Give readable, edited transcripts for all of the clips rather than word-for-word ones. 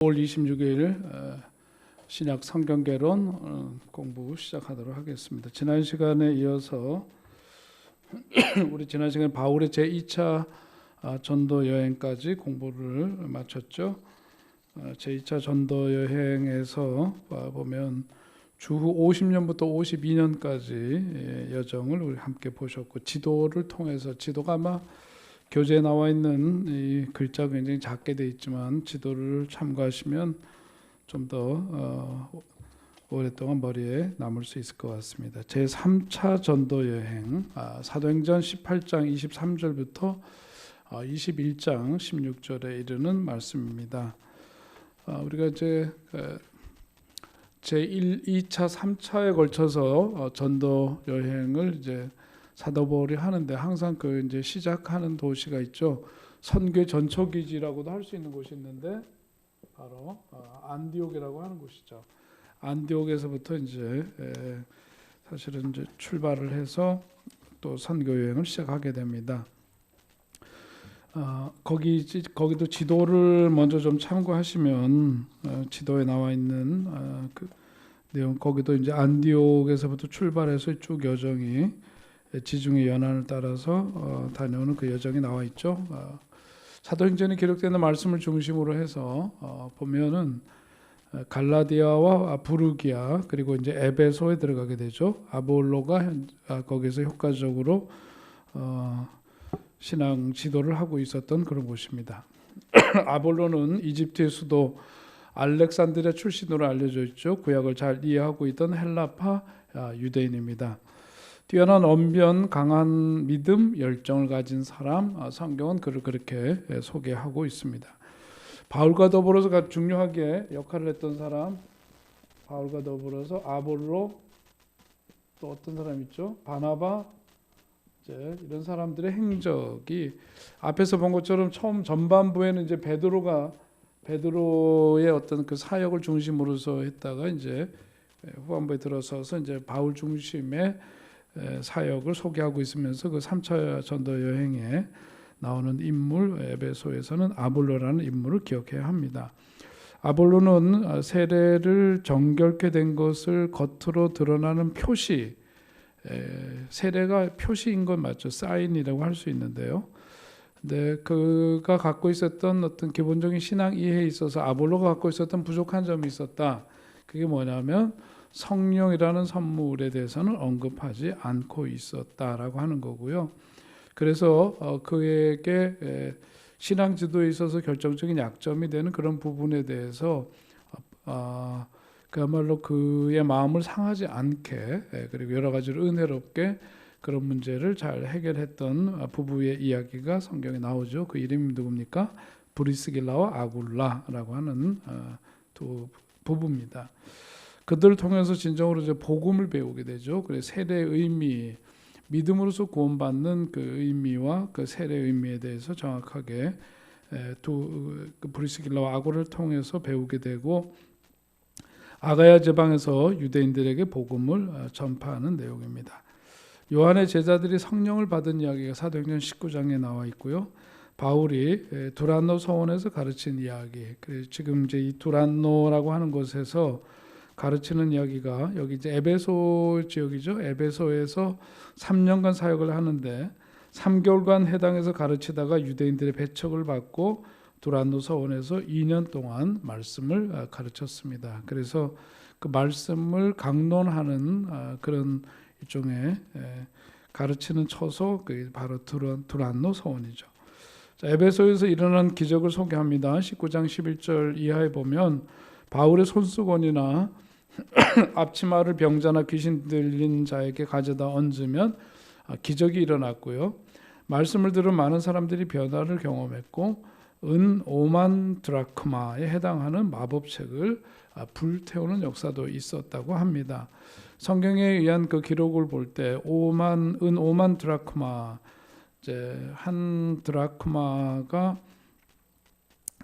5월 26일 신약 성경개론 공부 시작하도록 하겠습니다. 지난 시간에 이어서 우리 지난 시간에 바울의 제2차 전도 여행까지 공부를 마쳤죠. 제2차 전도 여행에서 보면 주후 50년부터 52년까지 여정을 우리 함께 보셨고, 지도를 통해서, 지도가 아마 교재에 나와 있는 이 글자가 굉장히 작게 되어 있지만 지도를 참고하시면 좀 더 오랫동안 머리에 남을 수 있을 것 같습니다. 제3차 전도 여행, 사도행전 18장 23절부터 21장 16절에 이르는 말씀입니다. 우리가 이제 제1, 2차, 3차에 걸쳐서 전도 여행을 이제 사도 바울이 하는데, 항상 그 이제 시작하는 도시가 있죠. 선교 전초기지라고도 할 수 있는 곳이 있는데 바로 안디옥이라고 하는 곳이죠. 안디옥에서부터 이제 사실은 이제 출발을 해서 또 선교 여행을 시작하게 됩니다. 거기도 지도를 먼저 좀 참고하시면 지도에 나와 있는 그 내용, 거기도 이제 안디옥에서부터 출발해서 쭉 여정이 지중해 연안을 따라서 다녀오는 그 여정이 나와 있죠. 사도행전에 기록되는 말씀을 중심으로 해서 보면은 갈라디아와 부르기아, 그리고 이제 에베소에 들어가게 되죠. 아볼로가 거기서 효과적으로 신앙 지도를 하고 있었던 그런 곳입니다. 아볼로는 이집트의 수도 알렉산드리아 출신으로 알려져 있죠. 구약을 잘 이해하고 있던 헬라파 유대인입니다. 뛰어난 언변, 강한 믿음, 열정을 가진 사람, 성경은 그를 그렇게 소개하고 있습니다. 바울과 더불어서 중요하게 역할을 했던 사람, 바울과 더불어서 아볼로, 또 어떤 사람 있죠? 바나바, 이런 사람들의 행적이 앞에서 본 것처럼 처음 전반부에는 이제 베드로의 어떤 그 사역을 중심으로서 했다가 이제 후반부에 들어서서 이제 바울 중심의 사역을 소개하고 있으면서 그 3차 전도 여행에 나오는 인물, 에베소에서는 아볼로라는 인물을 기억해야 합니다. 아볼로는 세례를 정결케 된 것을 겉으로 드러나는 표시, 세례가 표시인 건 맞죠. 사인이라고 할 수 있는데요. 근데 그가 갖고 있었던 어떤 기본적인 신앙 이해에 있어서 아볼로가 갖고 있었던 부족한 점이 있었다. 그게 뭐냐면 성령이라는 선물에 대해서는 언급하지 않고 있었다라고 하는 거고요. 그래서 그에게 신앙 지도에 있어서 결정적인 약점이 되는 그런 부분에 대해서 그야말로 그의 마음을 상하지 않게, 그리고 여러 가지로 은혜롭게 그런 문제를 잘 해결했던 부부의 이야기가 성경에 나오죠. 그 이름이 누굽니까? 브리스길라와 아굴라라고 하는 두 부부입니다. 그들을 통해서 진정으로 이제 복음을 배우게 되죠. 그래서 세례의 의미, 믿음으로서 구원받는 그 의미와 그 세례의 의미에 대해서 정확하게 그 브리스길라와 아굴라를 통해서 배우게 되고, 아가야 지방에서 유대인들에게 복음을 전파하는 내용입니다. 요한의 제자들이 성령을 받은 이야기가 사도행전 19장에 나와 있고요. 바울이 두란노 서원에서 가르친 이야기, 지금 이제 이 두란노라고 하는 곳에서 가르치는 이야기가 여기 이제 에베소 지역이죠. 에베소에서 3년간 사역을 하는데 3개월간 해당에서 가르치다가 유대인들의 배척을 받고 두란노 서원에서 2년 동안 말씀을 가르쳤습니다. 그래서 그 말씀을 강론하는 그런 일종의 가르치는 처소, 바로 두란노 서원이죠. 자, 에베소에서 일어난 기적을 소개합니다. 19장 11절 이하에 보면 바울의 손수건이나 앞치마를 병자나 귀신 들린 자에게 가져다 얹으면 기적이 일어났고요. 말씀을 들은 많은 사람들이 변화를 경험했고, 은 5만 드라크마에 해당하는 마법책을 불태우는 역사도 있었다고 합니다. 성경에 의한 그 기록을 볼 때 5만 드라크마, 이제 한 드라크마가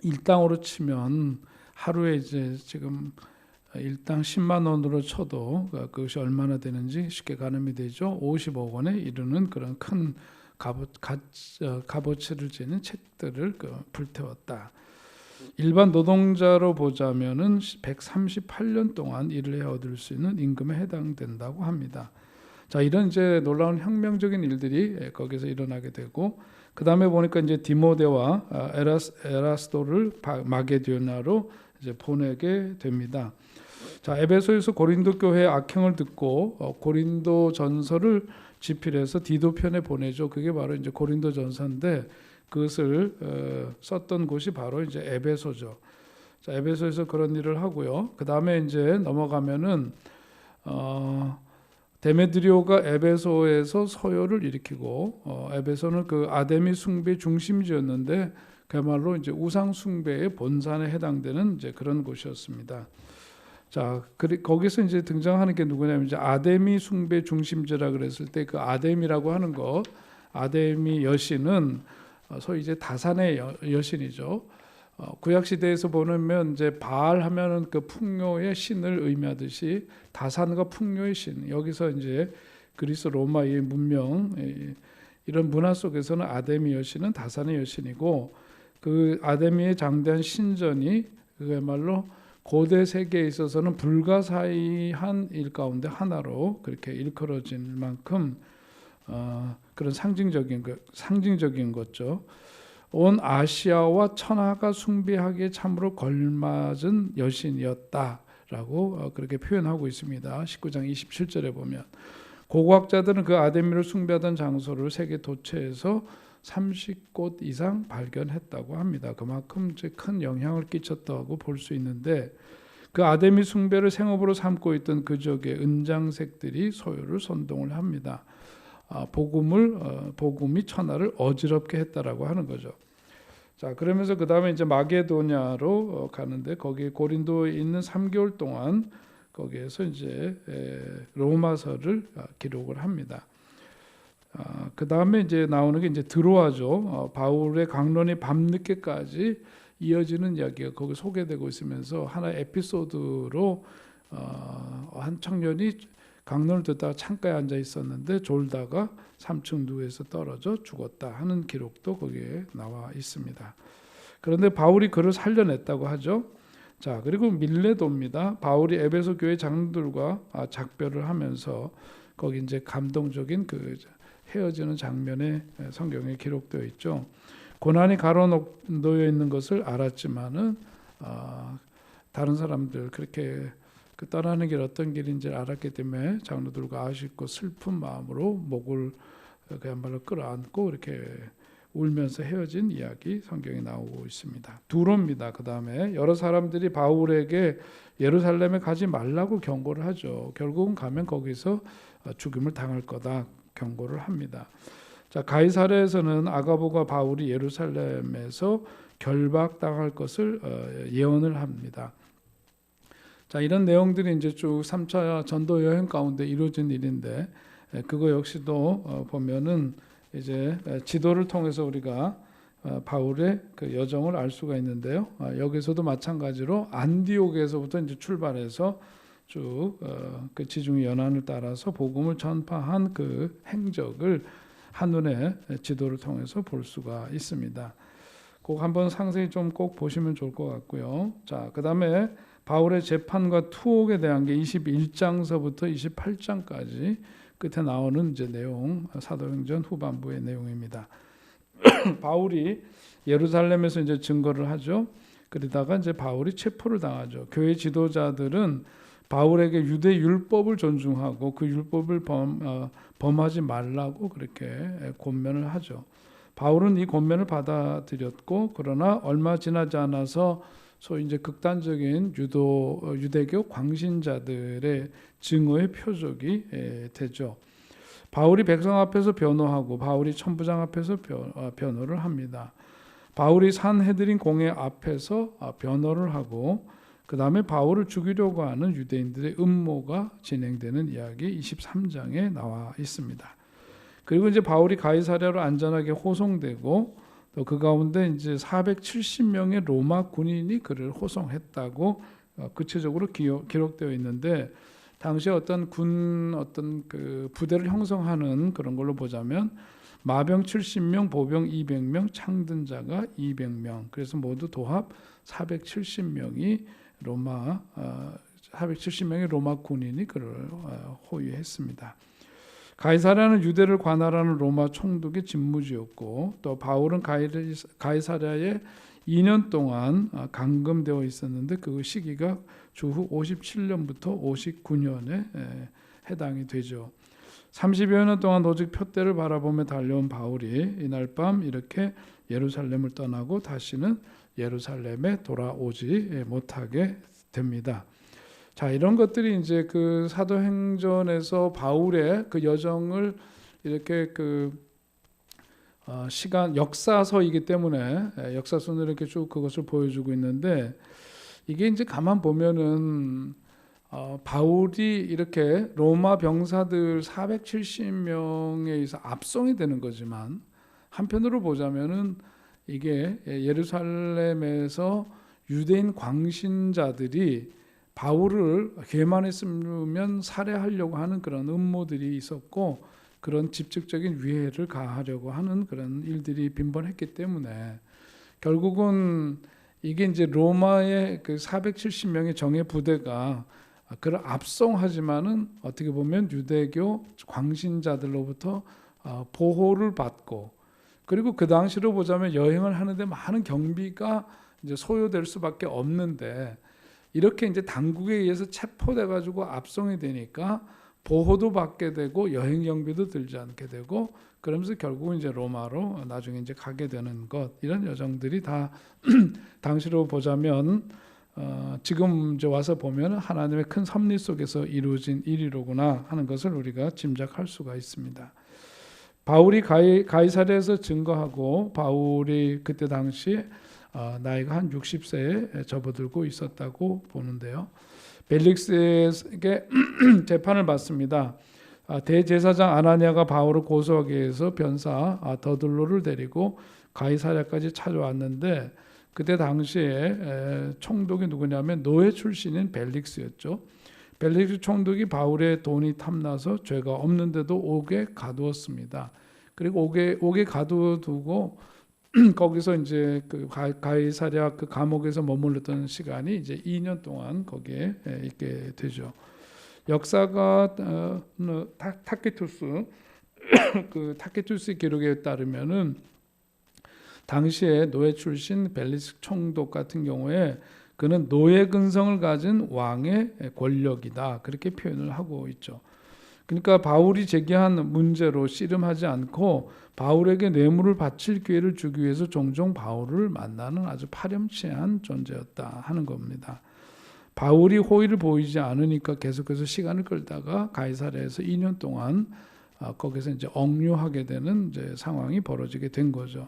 일당으로 치면 하루에 이제 지금 일당 10만 원으로 쳐도 그것이 얼마나 되는지 쉽게 가늠이 되죠. 50억 원에 이르는 그런 큰 값어치를 지닌 책들을 불태웠다. 일반 노동자로 보자면은 138년 동안 일을 해 얻을 수 있는 임금에 해당된다고 합니다. 자, 이런 이제 놀라운 혁명적인 일들이 거기서 일어나게 되고, 그 다음에 보니까 이제 디모데와 에라스도를 마게도냐로 이제 보내게 됩니다. 자, 에베소에서 고린도 교회의 악행을 듣고 고린도 전서를 집필해서 디도편에 보내죠. 그게 바로 이제 고린도 전서인데, 그것을 썼던 곳이 바로 이제 에베소죠. 자, 에베소에서 그런 일을 하고요. 그 다음에 이제 넘어가면은 데메드리오가 에베소에서 서요를 일으키고, 에베소는 그 아데미 숭배 중심지였는데 그야말로 이제 우상 숭배의 본산에 해당되는 이제 그런 곳이었습니다. 자, 거기서 이제 등장하는 게 누구냐면 이제 아데미 숭배 중심지라 그랬을 때 그 아데미라고 하는 거, 아데미 여신은 소위 이제 다산의 여신이죠. 구약 시대에서 보면 이제 바알 하면은 그 풍요의 신을 의미하듯이 다산과 풍요의 신, 여기서 이제 그리스 로마의 문명, 이런 문화 속에서는 아데미 여신은 다산의 여신이고, 그 아데미의 장대한 신전이 그야말로 고대 세계에 있어서는 불가사의한 일 가운데 하나로 그렇게 일컬어질 만큼 그런 상징적인 거죠. 온 아시아와 천하가 숭배하기에 참으로 걸맞은 여신이었다라고 그렇게 표현하고 있습니다. 19장 27절에 보면 고고학자들은 그 아데미를 숭배하던 장소를 세계 도처에서 30곳 이상 발견했다고 합니다. 그만큼 큰 영향을 끼쳤다고 볼 수 있는데, 그 아데미 숭배를 생업으로 삼고 있던 그 지역의 은장색들이 소요를 선동을 합니다. 복음이 천하를 어지럽게 했다라고 하는 거죠. 자, 그러면서 그 다음에 이제 마게도냐로 가는데, 거기 고린도에 있는 3개월 동안 거기에서 이제 로마서를 기록을 합니다. 그 다음에 이제 나오는 게 이제 드로아죠. 바울의 강론이 밤늦게까지 이어지는 이야기가 거기 소개되고 있으면서 하나의 에피소드로 한 청년이 강론을 듣다가 창가에 앉아 있었는데 졸다가 3층 누에서 떨어져 죽었다 하는 기록도 거기에 나와 있습니다. 그런데 바울이 그를 살려냈다고 하죠. 자, 그리고 밀레도입니다. 바울이 에베소 교회 장로들과 작별을 하면서 거기 이제 감동적인 그 헤어지는 장면에 성경에 기록되어 있죠. 고난이 가로놓여 있는 것을 알았지만은 다른 사람들 그렇게 그 떠나는 길 어떤 길인지 알았기 때문에 장로들과 아쉽고 슬픈 마음으로 목을 그야말로 끌어안고 이렇게 울면서 헤어진 이야기 성경에 나오고 있습니다. 두로입니다. 그 다음에 여러 사람들이 바울에게 예루살렘에 가지 말라고 경고를 하죠. 결국은 가면 거기서 죽임을 당할 거다 경고를 합니다. 자, 가이사랴에서는 아가보가 바울이 예루살렘에서 결박당할 것을 예언을 합니다. 자, 이런 내용들이 이제 쭉 3차 전도 여행 가운데 이루어진 일인데, 그거 역시도 보면은 이제 지도를 통해서 우리가 바울의 그 여정을 알 수가 있는데요. 여기서도 마찬가지로 안디옥에서부터 이제 출발해서 쭉 그 지중해 연안을 따라서 복음을 전파한 그 행적을 한눈에 지도를 통해서 볼 수가 있습니다. 꼭 한번 상세히 좀 꼭 보시면 좋을 것 같고요. 자, 그 다음에 바울의 재판과 투옥에 대한 게 21장서부터 28장까지 끝에 나오는 이제 내용, 사도행전 후반부의 내용입니다. 바울이 예루살렘에서 이제 증거를 하죠. 그러다가 이제 바울이 체포를 당하죠. 교회 지도자들은 바울에게 유대 율법을 존중하고 그 율법을 범하지 말라고 그렇게 권면을 하죠. 바울은 이 권면을 받아들였고, 그러나 얼마 지나지 않아서 소위 이제 극단적인 유대교 광신자들의 증오의 표적이 되죠. 바울이 백성 앞에서 변호하고 바울이 천부장 앞에서 변호를 합니다. 바울이 산헤드린 공회 앞에서 변호를 하고, 그 다음에 바울을 죽이려고 하는 유대인들의 음모가 진행되는 이야기 23장에 나와 있습니다. 그리고 이제 바울이 가이사랴로 안전하게 호송되고, 또 그 가운데 이제 470명의 로마 군인이 그를 호송했다고 구체적으로 기록되어 있는데, 당시 어떤 그 부대를 형성하는 그런 걸로 보자면 마병 70명, 보병 200명, 창든자가 200명. 그래서 모두 도합 470명이 로마 470명의 로마 군인이 그를 호위했습니다. 가이사랴는 유대를 관할하는 로마 총독의 집무지였고 또 바울은 가이사랴에 2년 동안 감금되어 있었는데 그 시기가 주후 57년부터 59년에 해당이 되죠. 30여 년 동안 오직 표대를 바라보며 달려온 바울이 이날 밤 이렇게 예루살렘을 떠나고 다시는 예루살렘에 돌아오지 못하게 됩니다. 자, 이런 것들이 이제 그 사도행전에서 바울의 그 여정을 이렇게 시간 역사서이기 때문에 역사서는 이렇게 쭉 그것을 보여주고 있는데 이게 이제 가만 보면은 바울이 이렇게 로마 병사들 470명에 의해서 압송이 되는 거지만 한편으로 보자면은 이게 예루살렘에서 유대인 광신자들이 바울을 교만했으면 살해하려고 하는 그런 음모들이 있었고 그런 직접적인 위해를 가하려고 하는 그런 일들이 빈번했기 때문에 결국은 이게 이제 로마의 그 470명의 정예 부대가 그를 압송하지만은 어떻게 보면 유대교 광신자들로부터 보호를 받고 그리고 그 당시로 보자면 여행을 하는데 많은 경비가 이제 소요될 수밖에 없는데 이렇게 이제 당국에 의해서 체포돼 가지고 압송이 되니까 보호도 받게 되고 여행 경비도 들지 않게 되고 그러면서 결국은 이제 로마로 나중에 이제 가게 되는 것 이런 여정들이 다 당시로 보자면 지금 이제 와서 보면 하나님의 큰 섭리 속에서 이루어진 일이로구나 하는 것을 우리가 짐작할 수가 있습니다. 바울이 가이사랴에서 증거하고 바울이 그때 당시에 나이가 한 60세에 접어들고 있었다고 보는데요. 벨릭스에게 재판을 받습니다. 대제사장 아나니아가 바울을 고소하기 위해서 변사 더들로를 데리고 가이사랴까지 찾아왔는데 그때 당시에 총독이 누구냐면 노예 출신인 벨릭스였죠. 벨릭스 총독이 바울의 돈이 탐나서 죄가 없는데도 옥에 가두었습니다. 그리고 옥에 가두어두고 거기서 이제 그 가이사랴 그 감옥에서 머물렀던 시간이 이제 2년 동안 거기에 있게 되죠. 역사가 타키투스 그 타키투스 기록에 따르면은 당시에 노예 출신 벨리스 총독 같은 경우에 그는 노예 근성을 가진 왕의 권력이다 그렇게 표현을 하고 있죠. 그러니까 바울이 제기한 문제로 씨름하지 않고 바울에게 뇌물을 바칠 기회를 주기 위해서 종종 바울을 만나는 아주 파렴치한 존재였다 하는 겁니다. 바울이 호의를 보이지 않으니까 계속해서 시간을 끌다가 가이사랴에서 2년 동안 거기서 이제 억류하게 되는 이제 상황이 벌어지게 된 거죠.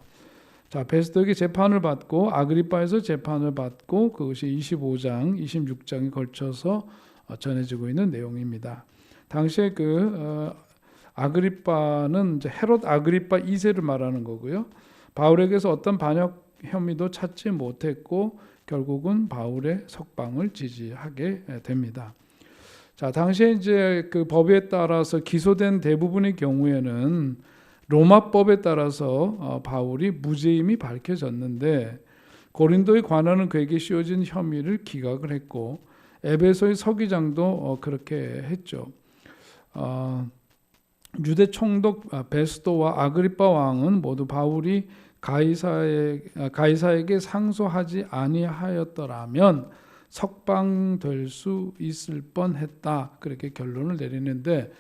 자, 베스더에게 재판을 받고 아그리빠에서 재판을 받고 그것이 25장, 26장에 걸쳐서 전해지고 있는 내용입니다. 당시에 아그리빠는 이제 헤롯 아그리빠 2세를 말하는 거고요. 바울에게서 어떤 반역 혐의도 찾지 못했고 결국은 바울의 석방을 지지하게 됩니다. 자, 당시에 이제 그 법에 따라서 기소된 대부분의 경우에는 로마법에 따라서 바울이 무죄임이 밝혀졌는데 고린도의 관원은 그에게 씌워진 혐의를 기각을 했고 에베소의 서기장도 그렇게 했죠. 유대 총독 베스도와 아그리빠 왕은 모두 바울이 가이사에게 상소하지 아니하였더라면 석방될 수 있을 뻔했다 그렇게 결론을 내리는데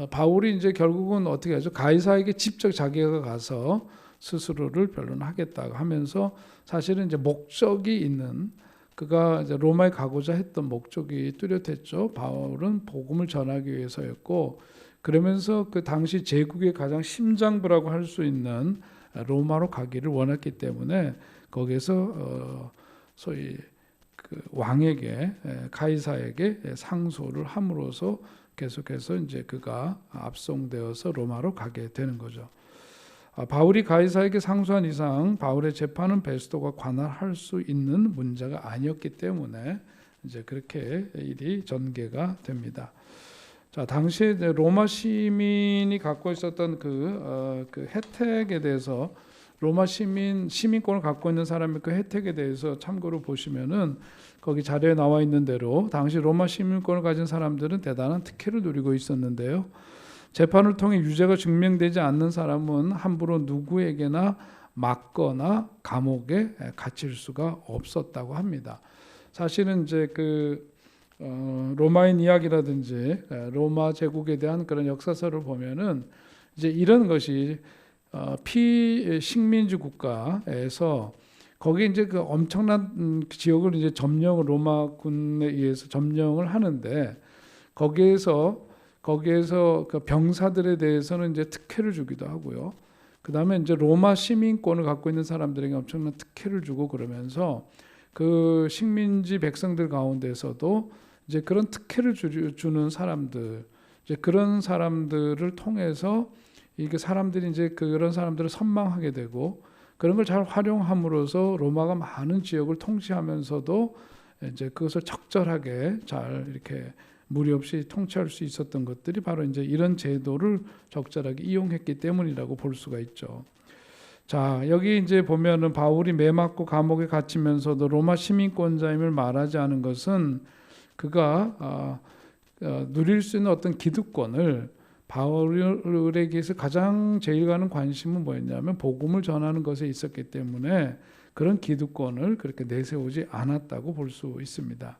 바울이 이제 결국은 어떻게 하죠? 가이사에게 직접 자기가 가서 스스로를 변론하겠다고 하면서 사실은 이제 목적이 있는 그가 이제 로마에 가고자 했던 목적이 뚜렷했죠. 바울은 복음을 전하기 위해서였고 그러면서 그 당시 제국의 가장 심장부라고 할 수 있는 로마로 가기를 원했기 때문에 거기서 소위 그 왕에게 가이사에게 상소를 함으로써 계속해서 이제 그가 압송되어서 로마로 가게 되는 거죠. 바울이 가이사에게 상소한 이상 바울의 재판은 베스도가 관할할 수 있는 문제가 아니었기 때문에 이제 그렇게 일이 전개가 됩니다. 자, 당시에 이제 로마 시민이 갖고 있었던 그 혜택에 대해서 로마 시민권을 갖고 있는 사람의 그 혜택에 대해서 참고로 보시면은 거기 자료에 나와 있는 대로 당시 로마 시민권을 가진 사람들은 대단한 특혜를 누리고 있었는데요. 재판을 통해 유죄가 증명되지 않는 사람은 함부로 누구에게나 맞거나 감옥에 갇힐 수가 없었다고 합니다. 사실은 이제 로마인 이야기라든지 로마 제국에 대한 그런 역사서를 보면은 이제 이런 것이 피식민지 국가에서 거기 이제 그 엄청난 지역을 이제 로마군에 의해서 점령을 하는데 거기에서 그 병사들에 대해서는 이제 특혜를 주기도 하고요. 그 다음에 이제 로마 시민권을 갖고 있는 사람들에게 엄청난 특혜를 주고 그러면서 그 식민지 백성들 가운데서도 이제 그런 특혜를 주는 사람들, 이제 그런 사람들을 통해서 이게 사람들이 이제 그런 사람들을 선망하게 되고 그런 걸 잘 활용함으로써 로마가 많은 지역을 통치하면서도 이제 그것을 적절하게 잘 이렇게 무리 없이 통치할 수 있었던 것들이 바로 이제 이런 제도를 적절하게 이용했기 때문이라고 볼 수가 있죠. 자, 여기 이제 보면은 바울이 매 맞고 감옥에 갇히면서도 로마 시민권자임을 말하지 않은 것은 그가 누릴 수 있는 어떤 기득권을 바울에게서 가장 제일 가는 관심은 뭐였냐면 복음을 전하는 것에 있었기 때문에 그런 기득권을 그렇게 내세우지 않았다고 볼 수 있습니다.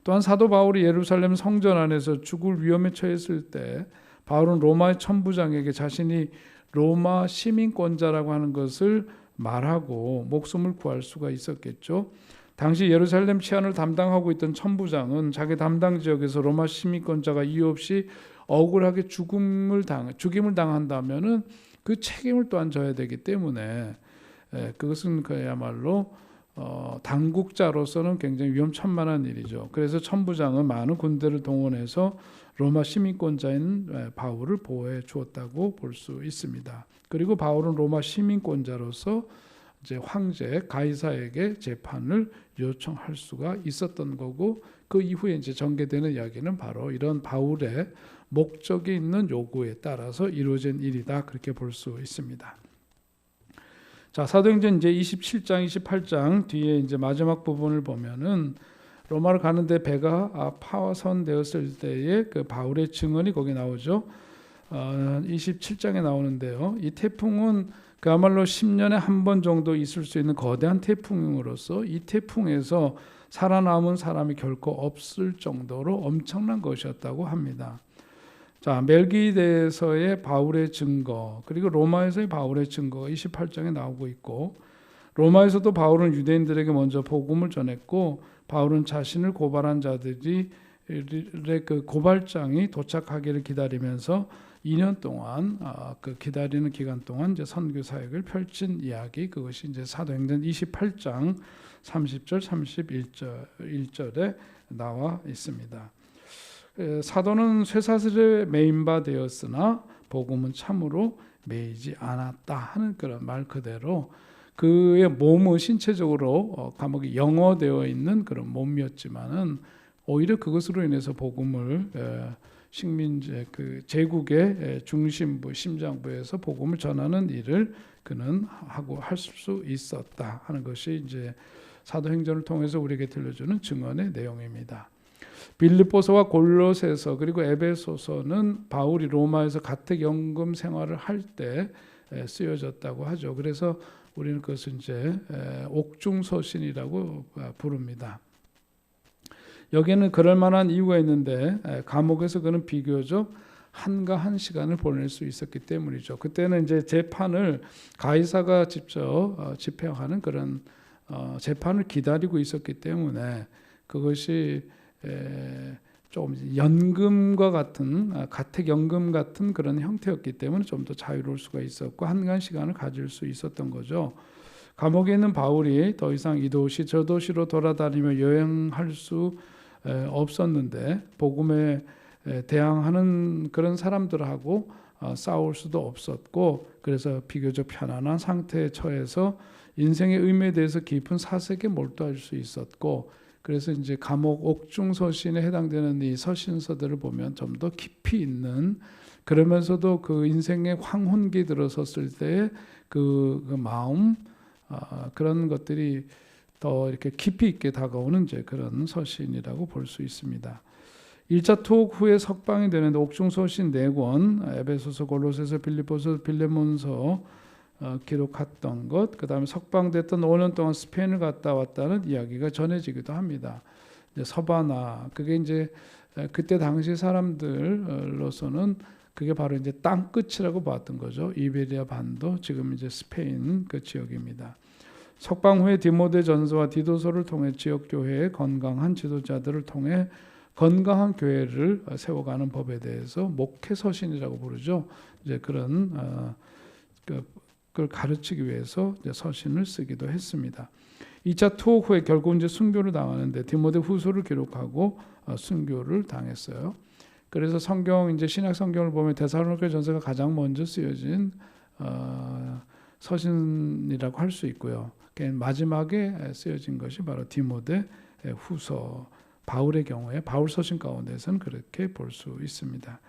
또한 사도 바울이 예루살렘 성전 안에서 죽을 위험에 처했을 때 바울은 로마의 천부장에게 자신이 로마 시민권자라고 하는 것을 말하고 목숨을 구할 수가 있었겠죠. 당시 예루살렘 치안을 담당하고 있던 천부장은 자기 담당 지역에서 로마 시민권자가 이유 없이 억울하게 죽임을 당한다면은 그 책임을 또한 져야 되기 때문에 그것은 그야말로 당국자로서는 굉장히 위험천만한 일이죠. 그래서 천부장은 많은 군대를 동원해서 로마 시민권자인 바울을 보호해 주었다고 볼 수 있습니다. 그리고 바울은 로마 시민권자로서 이제 황제 가이사에게 재판을 요청할 수가 있었던 거고 그 이후에 이제 전개되는 이야기는 바로 이런 바울의 목적이 있는 요구에 따라서 이루어진 일이다 그렇게 볼 수 있습니다. 자, 사도행전 이제 27장, 28장 뒤에 이제 마지막 부분을 보면은 로마를 가는데 배가 파선되었을 때의 그 바울의 증언이 거기 나오죠. 27장에 나오는데요. 이 태풍은 그야말로 10년에 한 번 정도 있을 수 있는 거대한 태풍으로서 이 태풍에서 살아남은 사람이 결코 없을 정도로 엄청난 것이었다고 합니다. 자, 멜기데에서의 바울의 증거 그리고 로마에서의 바울의 증거가 28장에 나오고 있고 로마에서도 바울은 유대인들에게 먼저 복음을 전했고 바울은 자신을 고발한 자들의 그 고발장이 도착하기를 기다리면서 2년 동안 그 기다리는 기간 동안 이제 선교 사역을 펼친 이야기 그것이 이제 사도행전 28장 30절 31절에 나와 있습니다. 사도는 쇠사슬에 매인 바 되었으나 복음은 참으로 매이지 않았다 하는 그런 말 그대로 그의 몸은 신체적으로 감옥에 영어되어 있는 그런 몸이었지만은 오히려 그것으로 인해서 복음을 식민지 그 제국의 중심부 심장부에서 복음을 전하는 일을 그는 하고 할 수 있었다 하는 것이 이제 사도행전을 통해서 우리에게 들려주는 증언의 내용입니다. 빌립보서와 골로새서 그리고 에베소서는 바울이 로마에서 가택연금 생활을 할 때 쓰여졌다고 하죠. 그래서 우리는 그것을 이제 옥중서신이라고 부릅니다. 여기에는 그럴 만한 이유가 있는데 감옥에서 그는 비교적 한가한 시간을 보낼 수 있었기 때문이죠. 그때는 이제 재판을 가이사가 직접 집행하는 그런 재판을 기다리고 있었기 때문에 그것이 좀 연금과 같은 가택연금 같은 그런 형태였기 때문에 좀 더 자유로울 수가 있었고 한가한 시간을 가질 수 있었던 거죠. 감옥에 있는 바울이 더 이상 이 도시 저 도시로 돌아다니며 여행할 수 없었는데 복음에 대항하는 그런 사람들하고 싸울 수도 없었고 그래서 비교적 편안한 상태에 처해서 인생의 의미에 대해서 깊은 사색에 몰두할 수 있었고 그래서 이제 감옥 옥중 서신에 해당되는 이 서신서들을 보면 좀 더 깊이 있는, 그러면서도 그 인생의 황혼기 들어섰을 때의 그 마음, 그런 것들이 더 이렇게 깊이 있게 다가오는 이제 그런 서신이라고 볼 수 있습니다. 1차 투옥 후에 석방이 되는데 옥중 서신 4권, 에베소서, 골로새서, 빌립보서, 빌레몬서 기록했던 것, 그 다음에 석방됐던 5년 동안 스페인을 갔다 왔다는 이야기가 전해지기도 합니다. 이제 서바나, 그게 이제 그때 당시 사람들로서는 그게 바로 이제 땅 끝이라고 봤던 거죠. 이베리아 반도, 지금 이제 스페인 그 지역입니다. 석방 후에 디모데 전서와 디도서를 통해 지역 교회의 건강한 지도자들을 통해 건강한 교회를 세워가는 법에 대해서 목회 서신이라고 부르죠. 이제 그런 그걸 가르치기 위해서 이제 서신을 쓰기도 했습니다. 2차 투옥 후에 결국 이제 순교를 당하는데 디모데 후서를 기록하고 순교를 당했어요. 그래서 성경, 이제 신약 성경을 보면 데살로니가 전서가 가장 먼저 쓰여진 서신이라고 할 수 있고요. 마지막에 쓰여진 것이 바로 디모데 후서. 바울의 경우에 바울 서신 가운데서는 그렇게 볼 수 있습니다.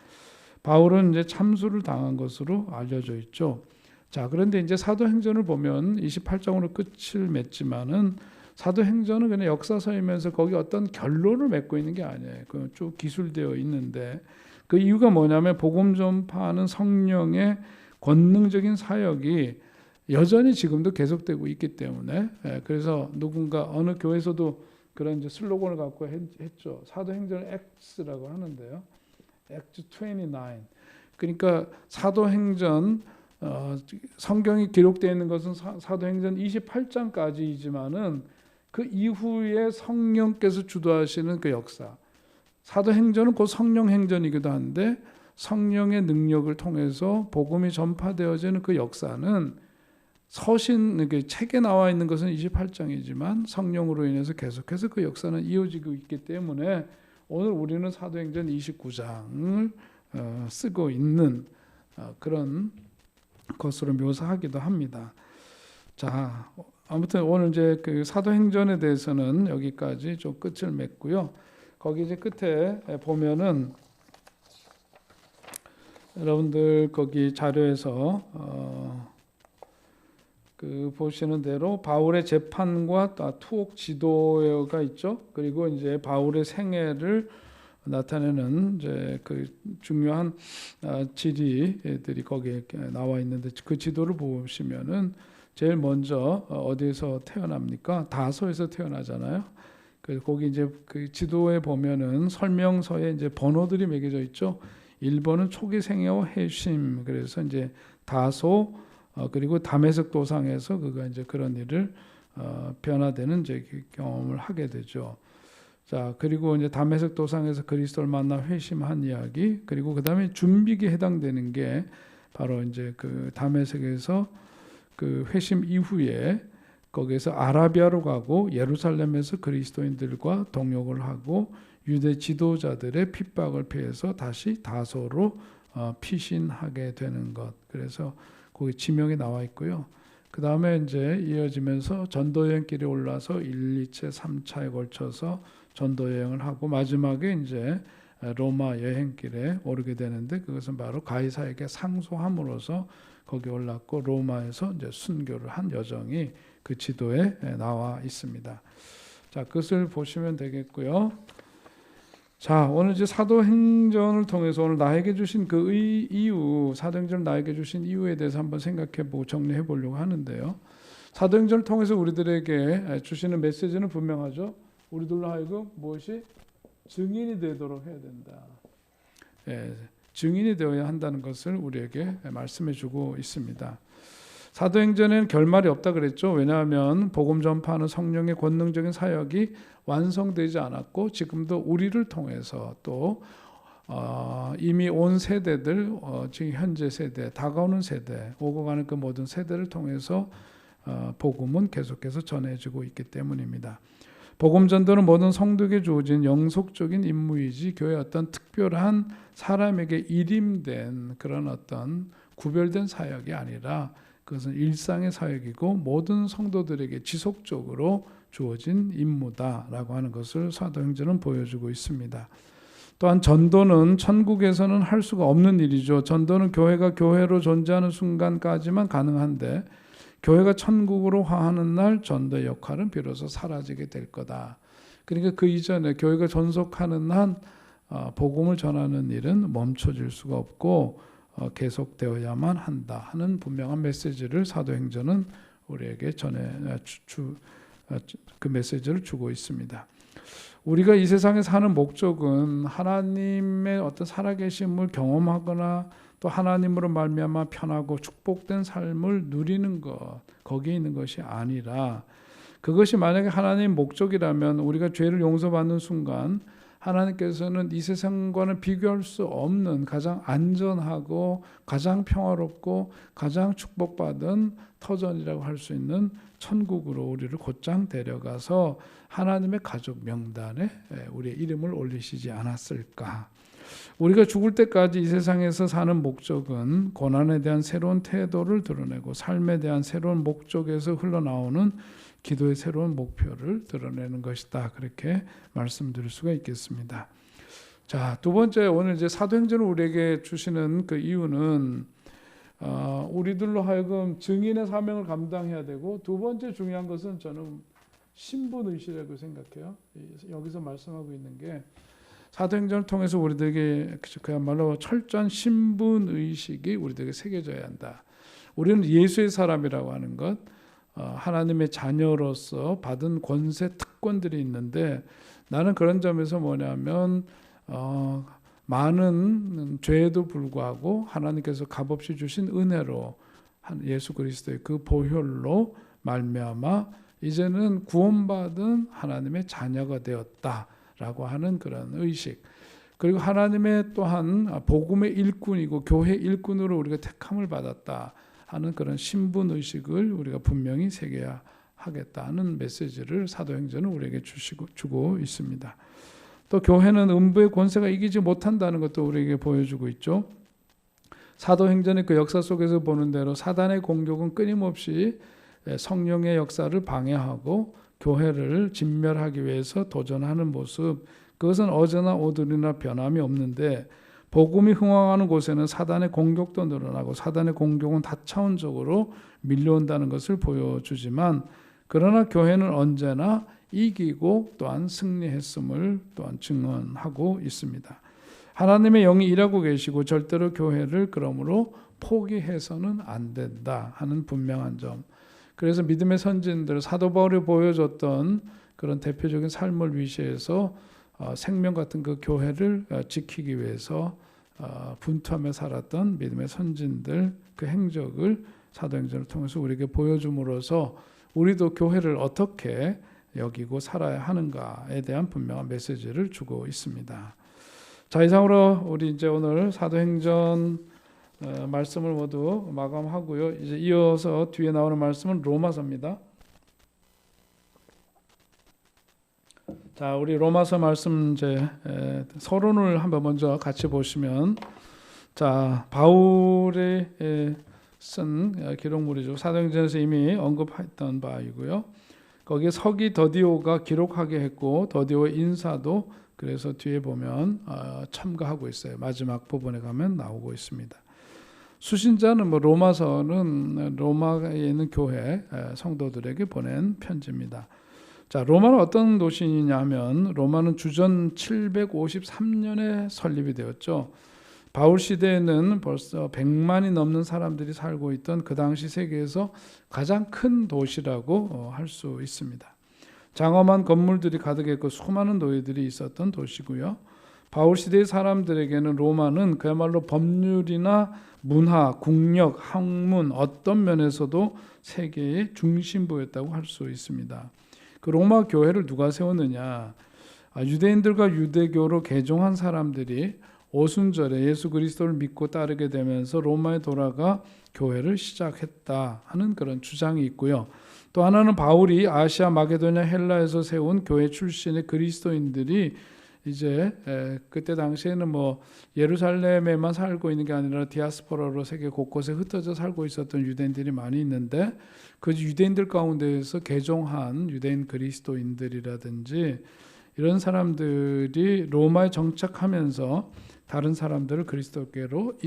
바울은 이제 참수를 당한 것으로 알려져 있죠. 자, 그런데 이제 사도행전을 보면 28장으로 끝을 맺지만은 사도행전은 그냥 역사서이면서 거기 어떤 결론을 맺고 있는 게 아니에요. 그 쭉 기술되어 있는데 그 이유가 뭐냐면 복음 전파하는 성령의 권능적인 사역이 여전히 지금도 계속되고 있기 때문에, 그래서 누군가 어느 교회에서도 그런 이제 슬로건을 갖고 했죠. 사도행전을 X라고 하는데요. Acts 29. 그러니까 사도행전, 성경이 기록되어 있는 것은 사도행전 28장까지이지만은 그 이후에 성령께서 주도하시는 그 역사. 사도행전은 곧 성령행전이기도 한데 성령의 능력을 통해서 복음이 전파되어지는 그 역사는 서신, 책에 나와 있는 것은 28장이지만 성령으로 인해서 계속해서 그 역사는 이어지고 있기 때문에 오늘 우리는 사도행전 29장을 쓰고 있는 그런 것으로 묘사하기도 합니다. 자, 아무튼 오늘 이제 그 사도행전에 대해서는 여기까지 좀 끝을 맺고요. 거기 이제 끝에 보면은 여러분들 거기 자료에서 그 보시는 대로 바울의 재판과 투옥 지도가 있죠. 그리고 이제 바울의 생애를 나타내는 이제 그 중요한 지리들이 거기에 나와 있는데 그 지도를 보시면은 제일 먼저 어디에서 태어납니까? 다소에서 태어나잖아요. 그래서 거기 이제 그 지도에 보면은 설명서에 이제 번호들이 매겨져 있죠. 1번은 초기 생애와 회심. 그래서 이제 다소, 그리고 다메섹 도상에서 그가 이제 그런 일을 변화되는 이제 경험을 하게 되죠. 자, 그리고 이제 다메섹 도상에서 그리스도를 만나 회심한 이야기, 그리고 그 다음에 준비기에 해당되는 게 바로 이제 그 다메섹에서 그 회심 이후에 거기에서 아라비아로 가고 예루살렘에서 그리스도인들과 동역을 하고 유대 지도자들의 핍박을 피해서 다시 다소로 피신하게 되는 것. 그래서 거기 지명이 나와 있고요. 그 다음에 이제 이어지면서 전도여행길에 올라서 1, 2채, 3차에 걸쳐서 전도여행을 하고 마지막에 이제 로마 여행길에 오르게 되는데 그것은 바로 가이사에게 상소함으로써 거기 올랐고 로마에서 이제 순교를 한 여정이 그 지도에 나와 있습니다. 자, 그것을 보시면 되겠고요. 자, 오늘 이제 사도행전을 통해서 오늘 나에게 주신 그 이유, 사도행전을 나에게 주신 이유에 대해서 한번 생각해보고 정리해 보려고 하는데요. 사도행전을 통해서 우리들에게 주시는 메시지는 분명하죠. 우리들로 하여금 무엇이 증인이 되도록 해야 된다. 증인이 되어야 한다는 것을 우리에게 말씀해 주고 있습니다. 사도행전에는 결말이 없다 그랬죠. 왜냐하면 복음 전파하는 성령의 권능적인 사역이 완성되지 않았고 지금도 우리를 통해서 또 이미 온 세대들, 지금 현재 세대, 다가오는 세대, 오고 가는 그 모든 세대를 통해서 복음은 계속해서 전해지고 있기 때문입니다. 복음 전도는 모든 성도에게 주어진 영속적인 임무이지 교회의 어떤 특별한 사람에게 일임된 그런 어떤 구별된 사역이 아니라 그것은 일상의 사역이고 모든 성도들에게 지속적으로 주어진 임무다라고 하는 것을 사도행전은 보여주고 있습니다. 또한 전도는 천국에서는 할 수가 없는 일이죠. 전도는 교회가 교회로 존재하는 순간까지만 가능한데 교회가 천국으로 화하는 날 전도의 역할은 비로소 사라지게 될 거다. 그러니까 그 이전에 교회가 존속하는 한 복음을 전하는 일은 멈춰질 수가 없고 계속되어야만 한다 하는 분명한 메시지를 사도행전은 우리에게 그 메시지를 주고 있습니다. 우리가 이 세상에 사는 목적은 하나님의 어떤 살아계심을 경험하거나 또 하나님으로 말미암아 편하고 축복된 삶을 누리는 것, 거기에 있는 것이 아니라, 그것이 만약에 하나님의 목적이라면 우리가 죄를 용서받는 순간 하나님께서는 이 세상과는 비교할 수 없는 가장 안전하고 가장 평화롭고 가장 축복받은 터전이라고 할 수 있는 천국으로 우리를 곧장 데려가서 하나님의 가족 명단에 우리의 이름을 올리시지 않았을까. 우리가 죽을 때까지 이 세상에서 사는 목적은 고난에 대한 새로운 태도를 드러내고 삶에 대한 새로운 목적에서 흘러나오는 기도의 새로운 목표를 드러내는 것이다. 그렇게 말씀드릴 수가 있겠습니다. 자, 두 번째, 오늘 이제 사도행전을 우리에게 주시는 그 이유는 우리들로 하여금 증인의 사명을 감당해야 되고, 두 번째 중요한 것은 저는 신분의식이라고 생각해요. 여기서 말씀하고 있는 게 사도행전을 통해서 우리들에게 그야말로 철저한 신분의식이 우리들에게 새겨져야 한다. 우리는 예수의 사람이라고 하는 것, 하나님의 자녀로서 받은 권세, 특권들이 있는데, 나는 그런 점에서 뭐냐면 많은 죄에도 불구하고 하나님께서 값없이 주신 은혜로 예수 그리스도의 그 보혈로 말미암아 이제는 구원받은 하나님의 자녀가 되었다라고 하는 그런 의식, 그리고 하나님의 또한 복음의 일꾼이고 교회 일꾼으로 우리가 택함을 받았다 하는 그런 신분의식을 우리가 분명히 새겨야 하겠다는 메시지를 사도행전은 우리에게 주고 있습니다. 또 교회는 음부의 권세가 이기지 못한다는 것도 우리에게 보여주고 있죠. 사도행전의 그 역사 속에서 보는 대로 사단의 공격은 끊임없이 성령의 역사를 방해하고 교회를 진멸하기 위해서 도전하는 모습, 그것은 어제나 오늘이나 변함이 없는데, 복음이 흥황하는 곳에는 사단의 공격도 늘어나고 사단의 공격은 다차원적으로 밀려온다는 것을 보여주지만, 그러나 교회는 언제나 이기고 또한 승리했음을 또한 증언하고 있습니다. 하나님의 영이 일하고 계시고 절대로 교회를 그러므로 포기해서는 안 된다 하는 분명한 점. 그래서 믿음의 선진들, 사도 바울이 보여줬던 그런 대표적인 삶을 위시해서 생명 같은 그 교회를 지키기 위해서 분투하며 살았던 믿음의 선진들, 그 행적을 사도행전을 통해서 우리에게 보여줌으로써 우리도 교회를 어떻게 여기고 살아야 하는가에 대한 분명한 메시지를 주고 있습니다. 자, 이상으로 우리 이제 오늘 사도행전 말씀을 모두 마감하고요. 이제 이어서 뒤에 나오는 말씀은 로마서입니다. 자, 우리 로마서 말씀 이제 서론을 한번 먼저 같이 보시면, 자, 바울이 쓴 기록물이죠. 사도행전에서 이미 언급했던 바이고요. 거기에 서기 더디오가 기록하게 했고, 더디오의 인사도 그래서 뒤에 보면 첨가하고 있어요. 마지막 부분에 가면 나오고 있습니다. 수신자는 로마서는 로마에 있는 교회 성도들에게 보낸 편지입니다. 자, 로마는 어떤 도시냐 하면, 로마는 주전 753년에 설립이 되었죠. 바울 시대에는 벌써 100만이 넘는 사람들이 살고 있던 그 당시 세계에서 가장 큰 도시라고 할 수 있습니다. 장엄한 건물들이 가득했고 수많은 노예들이 있었던 도시고요. 바울 시대의 사람들에게는 로마는 그야말로 법률이나 문화, 국력, 학문 어떤 면에서도 세계의 중심부였다고 할 수 있습니다. 그 로마 교회를 누가 세웠느냐? 유대인들과 유대교로 개종한 사람들이 오순절에 예수 그리스도를 믿고 따르게 되면서 로마에 돌아가 교회를 시작했다 하는 그런 주장이 있고요. 또 하나는 바울이 아시아, 마게도냐, 헬라에서 세운 교회 출신의 그리스도인들이 이제 그때 당시에는 뭐 예루살렘에만 살고 있는 게 아니라 디아스포라로 세계 곳곳에 흩어져 살고 있었던 유대인들이 많이 있는데 그 유대인들 가운데에서 개종한 유대인 그리스도인들이라든지 이런 사람들이 로마에 정착하면서 다른 사람들을 그리스도께로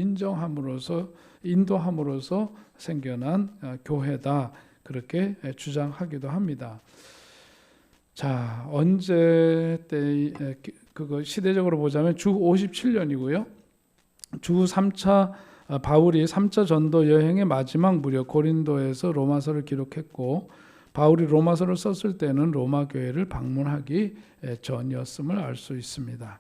인도함으로써 생겨난 교회다, 그렇게 주장하기도 합니다. 자, 언제 때 그거 시대적으로 보자면 주 57년이고요. 주 3차 바울이 3차 전도 여행의 마지막 무렵 고린도에서 로마서를 기록했고, 바울이 로마서를 썼을 때는 로마 교회를 방문하기 전이었음을 알 수 있습니다.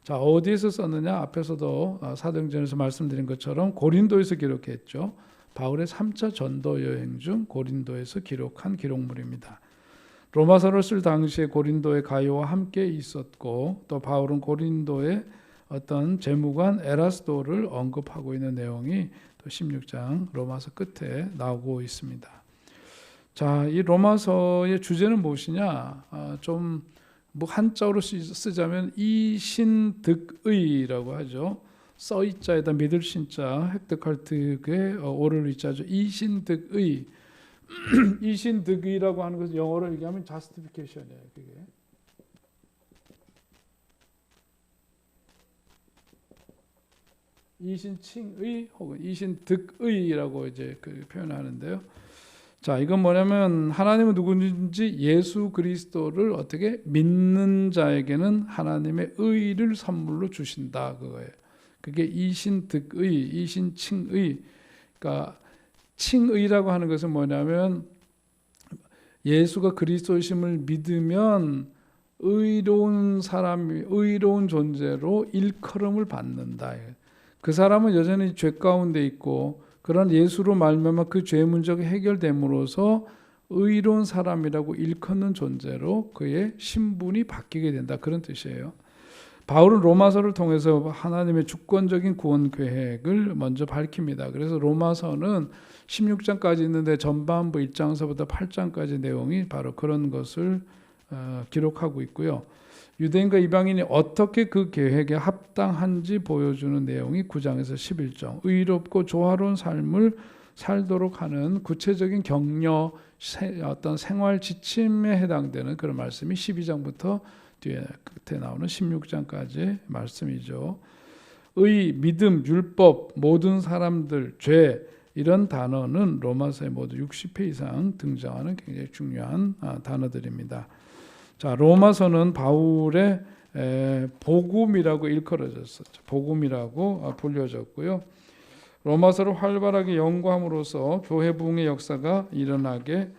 자, 어디에서 썼느냐? 앞에서도 사도행전에서 말씀드린 것처럼 고린도에서 기록했죠. 바울의 3차 전도 여행 중 고린도에서 기록한 기록물입니다. 로마서를 쓸 당시에 고린도의 가요와 함께 있었고, 또 바울은 고린도의 어떤 재무관 에라스도를 언급하고 있는 내용이 또 16장 로마서 끝에 나오고 있습니다. 자, 이 로마서의 주제는 무엇이냐? 좀 뭐 한자어로 쓰자면 이신득의라고 하죠. 써이자에다 믿을 신자, 획득할 득에 오를 의자죠. 이신득의. 이신득의라고 하는 것은 영어로 얘기하면 justification이에요. 그게. 이신칭의 혹은 이신득의라고 이제 그 표현하는데요. 자, 이건 뭐냐면 하나님은 누구든지 예수 그리스도를 어떻게 믿는 자에게는 하나님의 의를 선물로 주신다, 그거예요. 그게 이신득의, 이신칭의. 그러니까 칭의라고 하는 것은 뭐냐면 예수가 그리스도이심을 믿으면 의로운 사람이, 의로운 존재로 일컬음을 받는다. 그 사람은 여전히 죄 가운데 있고, 그런 예수로 말미암아 그 죄 문제가 해결됨으로써 의로운 사람이라고 일컫는 존재로 그의 신분이 바뀌게 된다, 그런 뜻이에요. 바울은 로마서를 통해서 하나님의 주권적인 구원 계획을 먼저 밝힙니다. 그래서 로마서는 16장까지 있는데 전반부 1장서부터 8장까지 내용이 바로 그런 것을 기록하고 있고요. 유대인과 이방인이 어떻게 그 계획에 합당한지 보여주는 내용이 9장에서 11장. 의롭고 조화로운 삶을 살도록 하는 구체적인 격려, 어떤 생활 지침에 해당되는 그런 말씀이 12장부터 뒤에 끝에 나오는 16장까지 말씀이죠. 의, 믿음, 율법, 모든 사람들, 죄, 이런 단어는 로마서에 모두 60회 이상 등장하는 굉장히 중요한 단어들입니다. 자, 로마서는 바울의 복음이라고 일컬어졌었죠. 복음이라고 불려졌고요. 로마서를 활발하게 연구함으로써 교회 부흥의 역사가 일어나게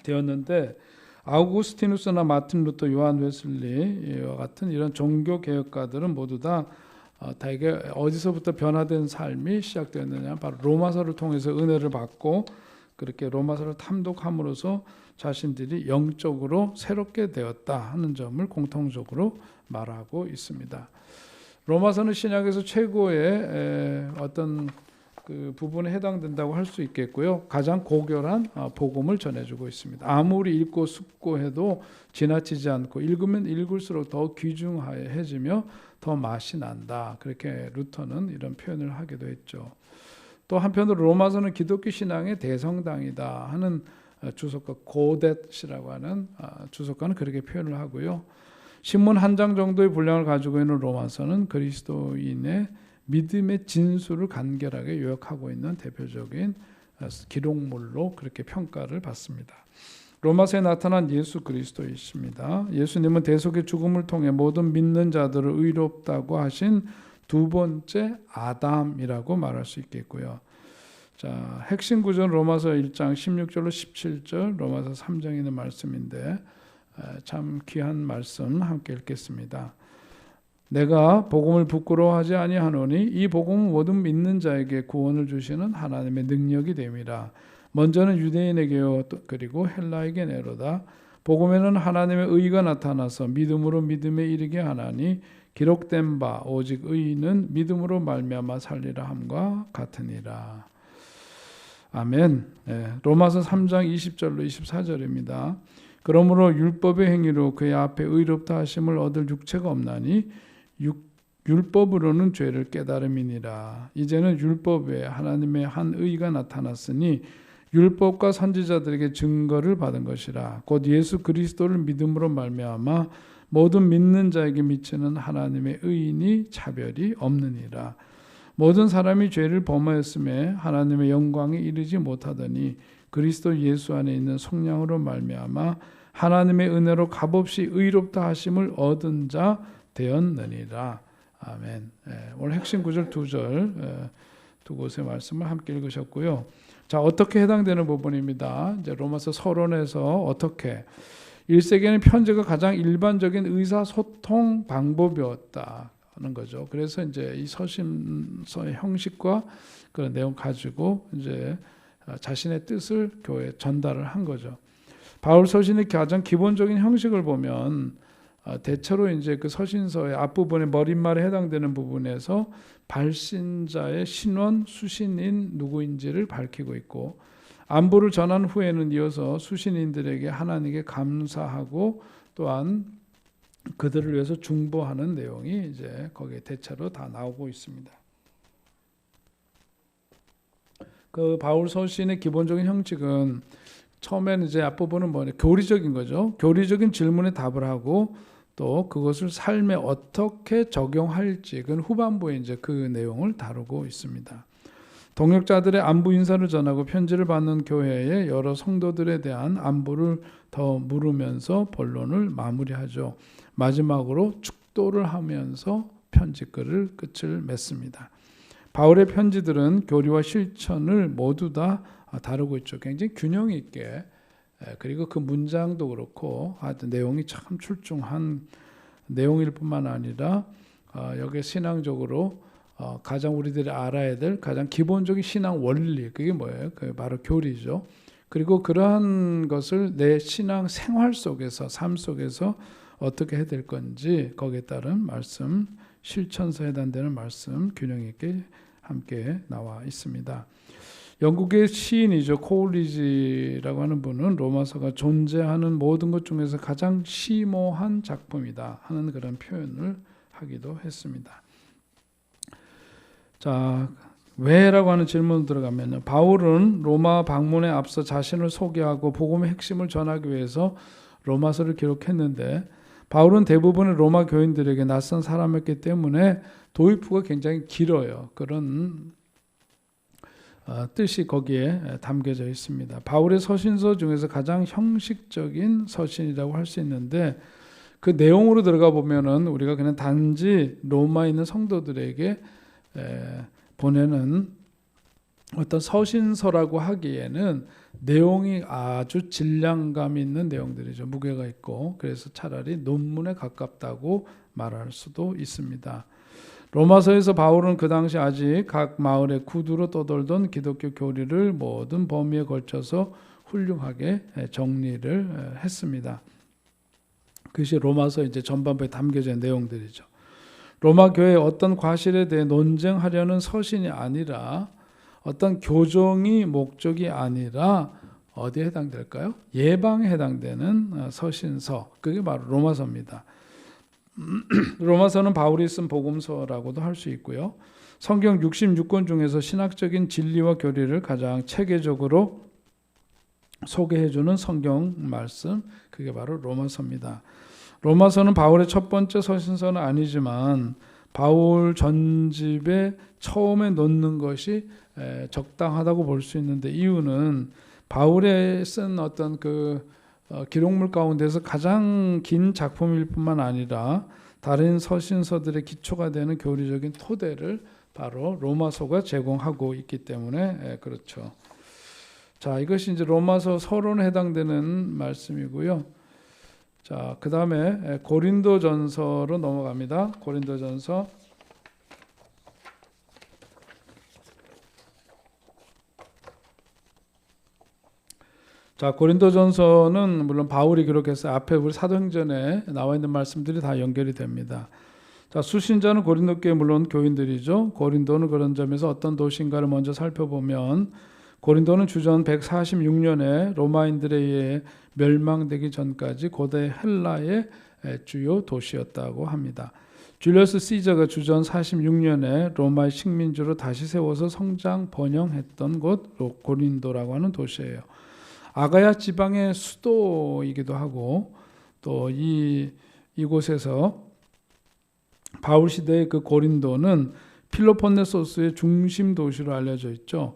되었는데, 아우구스티누스나 마틴 루터, 요한 웨슬리와 같은 이런 종교 개혁가들은 모두 다 대개 어디서부터 변화된 삶이 시작되었느냐, 바로 로마서를 통해서 은혜를 받고 그렇게 로마서를 탐독함으로써 자신들이 영적으로 새롭게 되었다 하는 점을 공통적으로 말하고 있습니다. 로마서는 신약에서 최고의 어떤 그 부분에 해당된다고 할 수 있겠고요. 가장 고결한 복음을 전해주고 있습니다. 아무리 읽고 숙고해도 지나치지 않고 읽으면 읽을수록 더 귀중해지며 더 맛이 난다. 그렇게 루터는 이런 표현을 하기도 했죠. 또 한편으로 로마서는 기독교 신앙의 대성당이다 하는 주석가 고뎃이라고 하는 주석가는 그렇게 표현을 하고요. 신문 한 장 정도의 분량을 가지고 있는 로마서는 그리스도인의 믿음의 진수를 간결하게 요약하고 있는 대표적인 기록물로 그렇게 평가를 받습니다. 로마서에 나타난 예수 그리스도이십니다. 예수님은 대속의 죽음을 통해 모든 믿는 자들을 의롭다고 하신 두 번째 아담이라고 말할 수 있겠고요. 자, 핵심 구절은 로마서 1장 16절로 17절, 로마서 3장에 있는 말씀인데 참 귀한 말씀 함께 읽겠습니다. 내가 복음을 부끄러워하지 아니하노니 이 복음은 모든 믿는 자에게 구원을 주시는 하나님의 능력이 됨이라. 먼저는 유대인에게요 그리고 헬라에게 내로다. 복음에는 하나님의 의가 나타나서 믿음으로 믿음에 이르게 하나니 기록된 바 오직 의인은 믿음으로 말미암아 살리라 함과 같으니라. 아멘. 로마서 3장 20절로 24절입니다. 그러므로 율법의 행위로 그의 앞에 의롭다 하심을 얻을 육체가 없나니 율법으로는 죄를 깨달음이니라. 이제는 율법 외에 하나님의 한 의가 나타났으니 율법과 선지자들에게 증거를 받은 것이라. 곧 예수 그리스도를 믿음으로 말미암아 모든 믿는 자에게 미치는 하나님의 의인이 차별이 없느니라. 모든 사람이 죄를 범하였음에 하나님의 영광에 이르지 못하더니 그리스도 예수 안에 있는 성령으로 말미암아 하나님의 은혜로 값없이 의롭다 하심을 얻은 자 되었느니라. 아멘. 오늘 핵심 구절 두 곳의 말씀을 함께 읽으셨고요. 자, 어떻게 해당되는 부분입니다. 이제 로마서 서론에서 어떻게 1세기에는 편지가 가장 일반적인 의사소통 방법이었다 하는 거죠. 그래서 이제 이 서신서의 형식과 그런 내용 가지고 이제 자신의 뜻을 교회에 전달을 한 거죠. 바울 서신의 가장 기본적인 형식을 보면 대체로 이제 그 서신서의 앞부분의 머릿말에 해당되는 부분에서 발신자의 신원, 수신인 누구인지를 밝히고 있고 안부를 전한 후에는 이어서 수신인들에게 하나님께 감사하고 또한 그들을 위해서 중보하는 내용이 이제 거기에 대체로 다 나오고 있습니다. 그 바울 서신의 기본적인 형식은 처음에는 이제 앞부분은 뭐냐 교리적인 거죠. 교리적인 질문에 답을 하고 또 그것을 삶에 어떻게 적용할지 그 후반부에 이제 그 내용을 다루고 있습니다. 동역자들의 안부 인사를 전하고 편지를 받는 교회의 여러 성도들에 대한 안부를 더 물으면서 본론을 마무리하죠. 마지막으로 축도를 하면서 편지글을 끝을 맺습니다. 바울의 편지들은 교리와 실천을 모두 다 다루고 있죠. 굉장히 균형 있게 그리고 그 문장도 그렇고 하여튼 내용이 참 출중한 내용일 뿐만 아니라 여기에 신앙적으로 가장 우리들이 알아야 될 가장 기본적인 신앙 원리 그게 뭐예요? 그게 바로 교리죠. 그리고 그러한 것을 내 신앙 생활 속에서 삶 속에서 어떻게 해야 될 건지 거기에 따른 말씀 실천서에 해당되는 말씀 균형 있게 함께 나와 있습니다. 영국의 시인이죠. 코울리지라고 하는 분은 로마서가 존재하는 모든 것 중에서 가장 심오한 작품이다 하는 그런 표현을 하기도 했습니다. 자, 왜라고 하는 질문 들어가면요. 바울은 로마 방문에 앞서 자신을 소개하고 복음의 핵심을 전하기 위해서 로마서를 기록했는데 바울은 대부분의 로마 교인들에게 낯선 사람이었기 때문에 도입부가 굉장히 길어요. 그런 뜻이 거기에 담겨져 있습니다. 바울의 서신서 중에서 가장 형식적인 서신이라고 할 수 있는데 그 내용으로 들어가 보면은 우리가 그냥 단지 로마에 있는 성도들에게 보내는 어떤 서신서라고 하기에는 내용이 아주 질량감 있는 내용들이죠. 무게가 있고 그래서 차라리 논문에 가깝다고 말할 수도 있습니다. 로마서에서 바울은 그 당시 아직 각 마을에 구두로 떠돌던 기독교 교리를 모든 범위에 걸쳐서 훌륭하게 정리를 했습니다. 그것이 로마서 이제 전반부에 담겨진 내용들이죠. 로마 교회의 어떤 과실에 대해 논쟁하려는 서신이 아니라 어떤 교정이 목적이 아니라 어디에 해당될까요? 예방에 해당되는 서신서, 그게 바로 로마서입니다. 로마서는 바울이 쓴 복음서라고도 할 수 있고요. 성경 66권 중에서 신학적인 진리와 교리를 가장 체계적으로 소개해주는 성경 말씀, 그게 바로 로마서입니다. 로마서는 바울의 첫 번째 서신서는 아니지만 바울 전집에 처음에 놓는 것이 적당하다고 볼 수 있는데 이유는 바울의 쓴 어떤 그 기록물 가운데서 가장 긴 작품일 뿐만 아니라 다른 서신서들의 기초가 되는 교리적인 토대를 바로 로마서가 제공하고 있기 때문에 그렇죠. 자, 이것이 이제 로마서 서론에 해당되는 말씀이고요. 자, 그 다음에 고린도전서로 넘어갑니다. 고린도전서 자, 고린도전서는 물론 바울이 기록해서 앞에 우리 사도행전에 나와 있는 말씀들이 다 연결이 됩니다. 자, 수신자는 고린도 교회 물론 교인들이죠. 고린도는 그런 점에서 어떤 도시인가를 먼저 살펴보면 고린도는 주전 146년에 로마인들에 의해 멸망되기 전까지 고대 헬라의 주요 도시였다고 합니다. 줄리어스 시저가 주전 46년에 로마의 식민지로 다시 세워서 성장 번영했던 곳 고린도라고 하는 도시예요. 아가야 지방의 수도이기도 하고 또 이곳에서 바울 시대의 그 고린도는 필로폰네소스의 중심 도시로 알려져 있죠.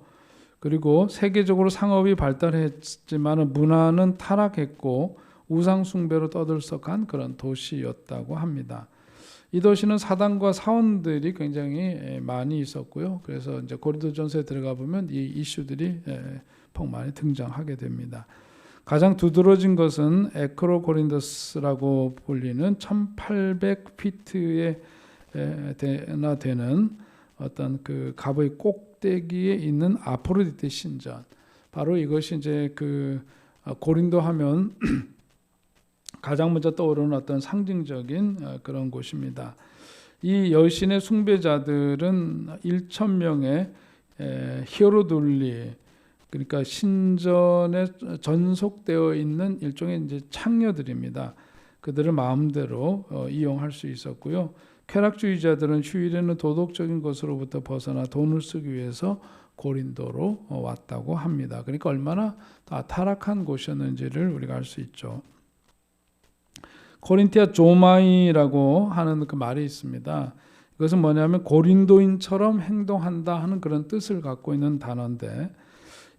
그리고 세계적으로 상업이 발달했지만 문화는 타락했고 우상 숭배로 떠들썩한 그런 도시였다고 합니다. 이 도시는 사단과 사원들이 굉장히 많이 있었고요. 그래서 이제 고린도전서에 들어가 보면 이 이슈들이 많이 등장하게 됩니다. 가장 두드러진 것은 에크로고린도스라고 불리는 1800피트에 되는 어떤 그 갑의 꼭대기에 있는 아프로디테 신전. 바로 이것이 이제 그 고린도 하면 가장 먼저 떠오르는 어떤 상징적인 그런 곳입니다. 이 여신의 숭배자들은 1,000명의 히어로둘리, 그러니까 신전에 전속되어 있는 일종의 이제 창녀들입니다. 그들을 마음대로 이용할 수 있었고요. 쾌락주의자들은 휴일에는 도덕적인 것으로부터 벗어나 돈을 쓰기 위해서 고린도로 왔다고 합니다. 그러니까 얼마나 타락한 곳이었는지를 우리가 알 수 있죠. 코린티아 조마이라고 하는 그 말이 있습니다. 이것은 뭐냐면 고린도인처럼 행동한다 하는 그런 뜻을 갖고 있는 단어인데,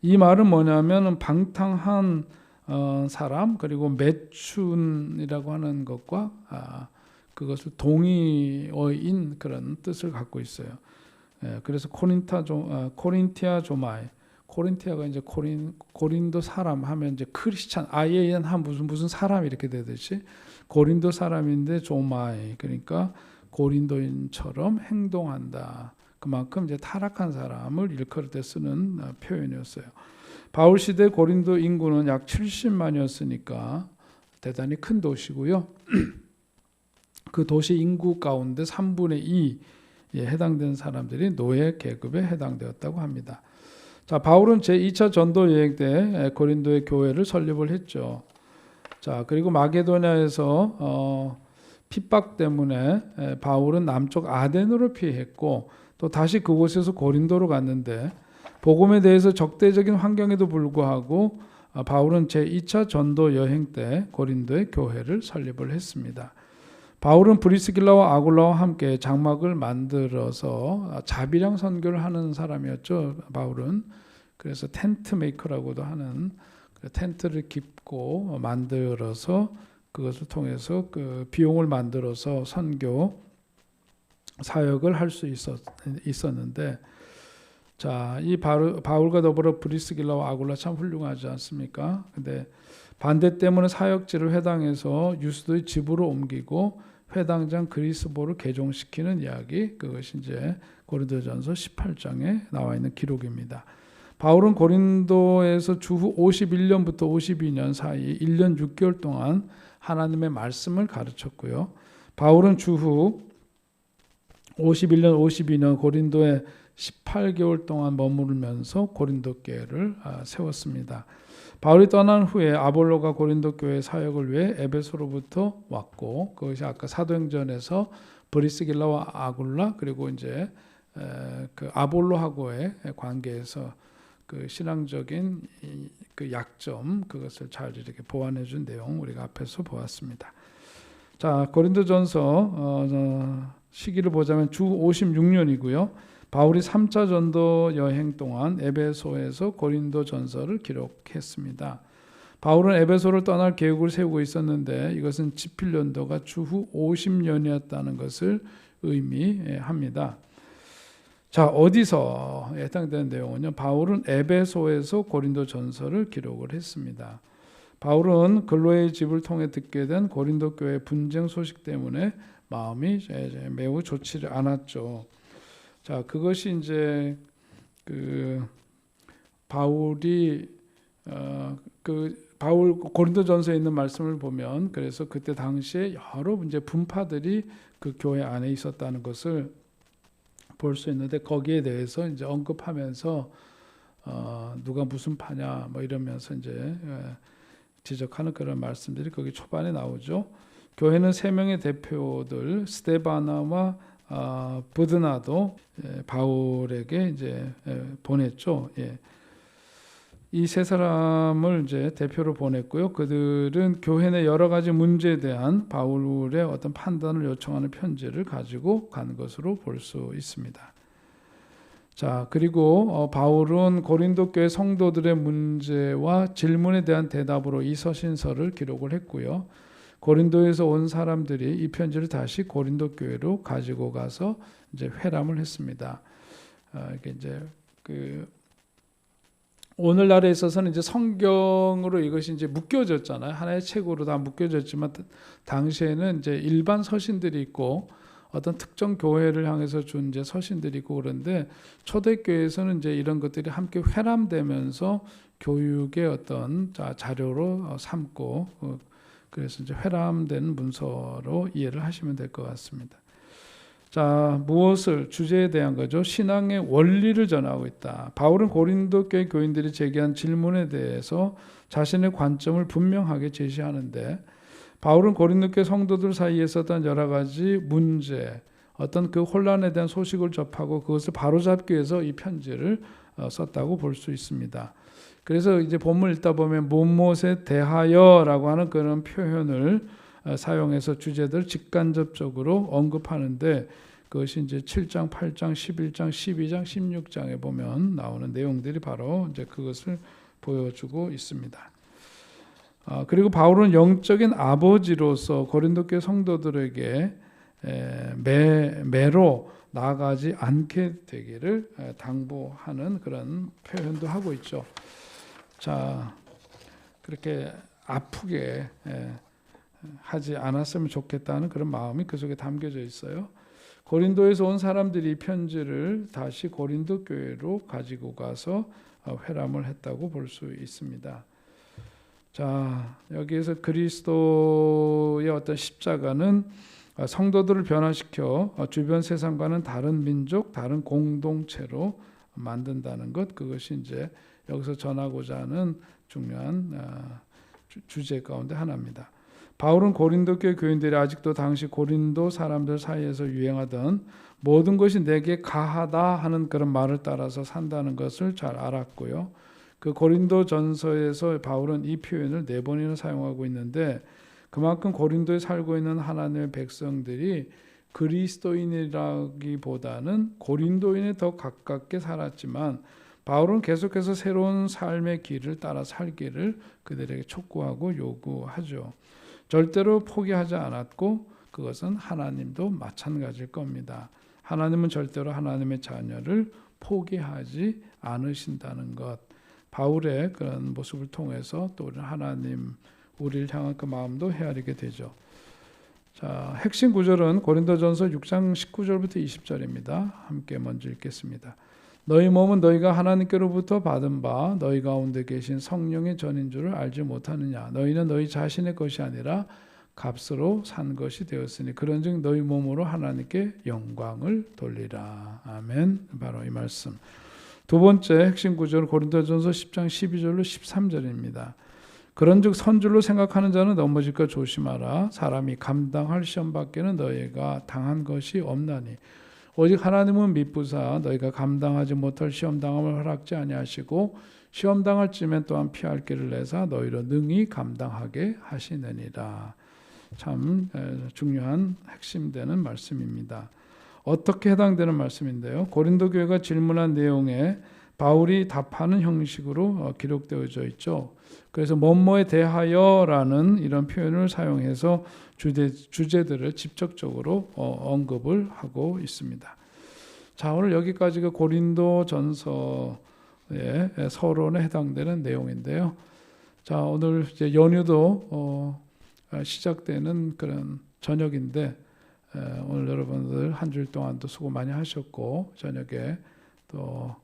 이 말은 뭐냐면 방탕한 사람, 그리고 매춘이라고 하는 것과 그것을 동의어인 그런 뜻을 갖고 있어요. 그래서 코린티아 조마이, 코린티아가 이제 고린도 사람 하면 이제 크리스찬, IAN 한 무슨 사람 이렇게 되듯이 고린도 사람인데 조마이, 그러니까 고린도인처럼 행동한다. 그만큼 이제 타락한 사람을 일컬을 때 쓰는 표현이었어요. 바울 시대 고린도 인구는 약 70만이었으니까 대단히 큰 도시고요. 그 도시 인구 가운데 3분의 2에 해당되는 사람들이 노예 계급에 해당되었다고 합니다. 자, 바울은 제2차 전도 여행 때 고린도의 교회를 설립을 했죠. 자, 그리고 마게도냐에서 핍박 때문에 바울은 남쪽 아덴으로 피했고 또 다시 그곳에서 고린도로 갔는데, 복음에 대해서 적대적인 환경에도 불구하고 바울은 제2차 전도 여행 때 고린도의 교회를 설립을 했습니다. 바울은 브리스길라와 아굴라와 함께 장막을 만들어서 자비랑 선교를 하는 사람이었죠. 바울은 그래서 텐트 메이커라고도 하는, 텐트를 깁고 만들어서 그것을 통해서 그 비용을 만들어서 선교 사역을 할 수 있었는데, 자, 이 바울과 더불어 브리스길라와 아굴라 참 훌륭하지 않습니까? 근데 반대 때문에 사역지를 회당에서 유스도의 집으로 옮기고 회당장 그리스보를 개종시키는 이야기, 그것이 이제 고린도전서 18장에 나와 있는 기록입니다. 바울은 고린도에서 주후 51년부터 52년 사이 1년 6개월 동안 하나님의 말씀을 가르쳤고요. 바울은 주후 51년, 52년 고린도에 18개월 동안 머무르면서 고린도 교회를 세웠습니다. 바울이 떠난 후에 아볼로가 고린도 교회 사역을 위해 에베소로부터 왔고, 그것이 아까 사도행전에서 브리스길라와 아굴라, 그리고 이제 그 아볼로하고의 관계에서 그 신앙적인 그 약점, 그것을 잘 이렇게 보완해 준 내용 우리가 앞에서 보았습니다. 자, 고린도전서 시기를 보자면 주 56년이고요. 바울이 3차 전도 여행 동안 에베소에서 고린도전서를 기록했습니다. 바울은 에베소를 떠날 계획을 세우고 있었는데 이것은 집필연도가 주후 50년이었다는 것을 의미합니다. 자, 어디서 해당되는 내용은요. 바울은 에베소에서 고린도전서를 기록을 했습니다. 바울은 근로의 집을 통해 듣게 된 고린도 교회 분쟁 소식 때문에 마음이 매우 좋지 않았죠. 자, 그것이 이제 그 바울이 바울 고린도전서에 있는 말씀을 보면, 그래서 그때 당시에 여러 이제 분파들이 그 교회 안에 있었다는 것을 볼 수 있는데, 거기에 대해서 이제 언급하면서 누가 무슨 파냐 뭐 이러면서 이제 지적하는 그런 말씀들이 거기 초반에 나오죠. 교회는 세 명의 대표들 스데바나와 부드나도 바울에게 이제 보냈죠. 이 세 사람을 이제 대표로 보냈고요. 그들은 교회 내 여러 가지 문제에 대한 바울의 어떤 판단을 요청하는 편지를 가지고 간 것으로 볼 수 있습니다. 자, 그리고 바울은 고린도 교회 성도들의 문제와 질문에 대한 대답으로 이 서신서를 기록을 했고요. 고린도에서 온 사람들이 이 편지를 다시 고린도 교회로 가지고 가서 이제 회람을 했습니다. 이게 이제 오늘날에 있어서는 이제 성경으로 이것이 이제 묶여졌잖아요. 하나의 책으로 다 묶여졌지만 당시에는 이제 일반 서신들이 있고 어떤 특정 교회를 향해서 준 이제 서신들이 있고 그런데 초대교회에서는 이제 이런 것들이 함께 회람되면서 교육의 어떤 자료로 삼고 그래서 이제 회람된 문서로 이해를 하시면 될 것 같습니다. 자, 무엇을 주제에 대한 거죠? 신앙의 원리를 전하고 있다. 바울은 고린도 교회 교인들이 제기한 질문에 대해서 자신의 관점을 분명하게 제시하는데 바울은 고린도 교회 성도들 사이에 있었던 여러 가지 문제, 어떤 그 혼란에 대한 소식을 접하고 그것을 바로잡기 위해서 이 편지를 썼다고 볼 수 있습니다. 그래서 이제 본문 읽다 보면 무엇에 대하여라고 하는 그런 표현을 사용해서 주제들 직간접적으로 언급하는데 그것이 이제 7장, 8장, 11장, 12장, 16장에 보면 나오는 내용들이 바로 이제 그것을 보여주고 있습니다. 그리고 바울은 영적인 아버지로서 고린도 교회 성도들에게 매로 나아가지 않게 되기를 당부하는 그런 표현도 하고 있죠. 자, 그렇게 아프게 하지 않았으면 좋겠다는 그런 마음이 그 속에 담겨져 있어요. 고린도에서 온 사람들이 이 편지를 다시 고린도 교회로 가지고 가서 회람을 했다고 볼 수 있습니다. 자, 여기에서 그리스도의 어떤 십자가는 성도들을 변화시켜 주변 세상과는 다른 민족, 다른 공동체로 만든다는 것, 그것이 이제 여기서 전하고자 하는 중요한 주제 가운데 하나입니다. 바울은 고린도 교회 교인들이 아직도 당시 고린도 사람들 사이에서 유행하던 모든 것이 내게 가하다 하는 그런 말을 따라서 산다는 것을 잘 알았고요. 그 고린도 전서에서 바울은 이 표현을 4번이나 사용하고 있는데 그만큼 고린도에 살고 있는 하나님의 백성들이 그리스도인이라기보다는 고린도인에 더 가깝게 살았지만 바울은 계속해서 새로운 삶의 길을 따라 살기를 그들에게 촉구하고 요구하죠. 절대로 포기하지 않았고 그것은 하나님도 마찬가지일 겁니다. 하나님은 절대로 하나님의 자녀를 포기하지 않으신다는 것. 바울의 그런 모습을 통해서 또 우리는 하나님, 우리를 향한 그 마음도 헤아리게 되죠. 자, 핵심 구절은 고린도전서 6장 19절부터 20절입니다. 함께 먼저 읽겠습니다. 너희 몸은 너희가 하나님께로부터 받은 바 너희 가운데 계신 성령의 전인 줄을 알지 못하느냐. 너희는 너희 자신의 것이 아니라 값으로 산 것이 되었으니 그런즉 너희 몸으로 하나님께 영광을 돌리라. 아멘. 바로 이 말씀. 두 번째 핵심 구절은 고린도전서 10장 12절로 13절입니다. 그런즉 선줄로 생각하는 자는 넘어질까 조심하라. 사람이 감당할 시험 밖에는 너희가 당한 것이 없나니 오직 하나님은 미쁘사 너희가 감당하지 못할 시험 당함을 허락지 아니하시고 시험 당할 쯤엔 또한 피할 길을 내사 너희로 능히 감당하게 하시느니라. 참 중요한 핵심되는 말씀입니다. 어떻게 해당되는 말씀인데요. 고린도 교회가 질문한 내용에 바울이 답하는 형식으로 기록되어져 있죠. 그래서 뭐뭐에 대하여라는 이런 표현을 사용해서 주제들을 직접적으로 언급을 하고 있습니다. 자, 오늘 여기까지가 고린도 전서의 서론에 해당되는 내용인데요. 자, 오늘 이제 연휴도 시작되는 그런 저녁인데 오늘 여러분들 한 주일 동안도 수고 많이 하셨고 저녁에 또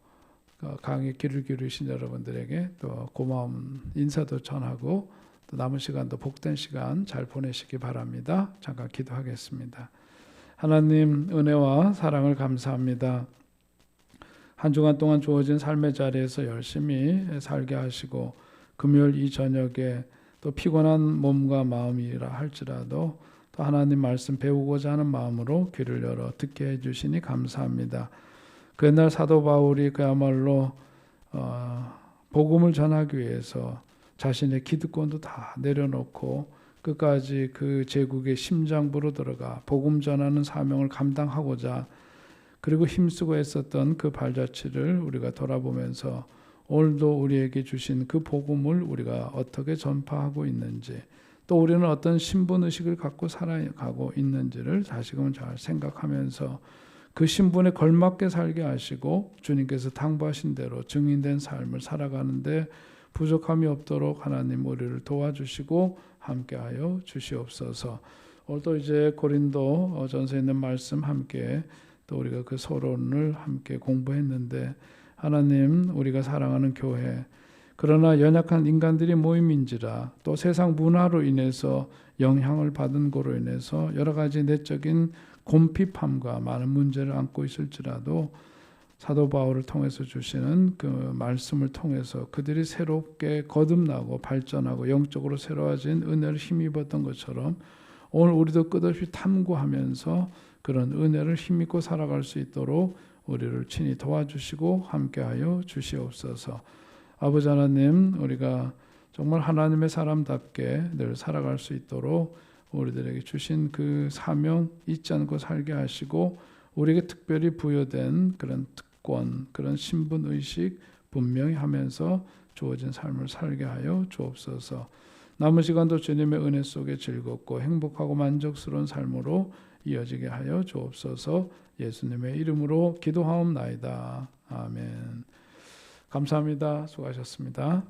강의 귀를 기울이신 여러분들에게 또 고마운 인사도 전하고 또 남은 시간도 복된 시간 잘 보내시기 바랍니다. 잠깐 기도하겠습니다. 하나님 은혜와 사랑을 감사합니다. 한 주간 동안 주어진 삶의 자리에서 열심히 살게 하시고 금요일 이 저녁에 또 피곤한 몸과 마음이라 할지라도 또 하나님 말씀 배우고자 하는 마음으로 귀를 열어 듣게 해주시니 감사합니다. 그 옛날 사도 바울이 그야말로 복음을 전하기 위해서 자신의 기득권도 다 내려놓고 끝까지 그 제국의 심장부로 들어가 복음 전하는 사명을 감당하고자 그리고 힘쓰고 했었던 그 발자취를 우리가 돌아보면서 오늘도 우리에게 주신 그 복음을 우리가 어떻게 전파하고 있는지 또 우리는 어떤 신분의식을 갖고 살아가고 있는지를 다시금 잘 생각하면서 그 신분에 걸맞게 살게 하시고 주님께서 당부하신 대로 증인된 삶을 살아가는데 부족함이 없도록 하나님 우리를 도와주시고 함께하여 주시옵소서. 오늘도 이제 고린도 전서에 있는 말씀 함께 또 우리가 그 서론을 함께 공부했는데 하나님 우리가 사랑하는 교회 그러나 연약한 인간들이 모임인지라 또 세상 문화로 인해서 영향을 받은 거로 인해서 여러 가지 내적인 곰핍함과 많은 문제를 안고 있을지라도 사도 바울을 통해서 주시는 그 말씀을 통해서 그들이 새롭게 거듭나고 발전하고 영적으로 새로워진 은혜를 힘입었던 것처럼 오늘 우리도 끝없이 탐구하면서 그런 은혜를 힘입고 살아갈 수 있도록 우리를 친히 도와주시고 함께하여 주시옵소서. 아버지 하나님 우리가 정말 하나님의 사람답게 늘 살아갈 수 있도록 우리들에게 주신 그 사명 잊지 않고 살게 하시고 우리에게 특별히 부여된 그런 특권, 그런 신분의식 분명히 하면서 주어진 삶을 살게 하여 주옵소서. 남은 시간도 주님의 은혜 속에 즐겁고 행복하고 만족스러운 삶으로 이어지게 하여 주옵소서. 예수님의 이름으로 기도하옵나이다. 아멘. 감사합니다. 수고하셨습니다.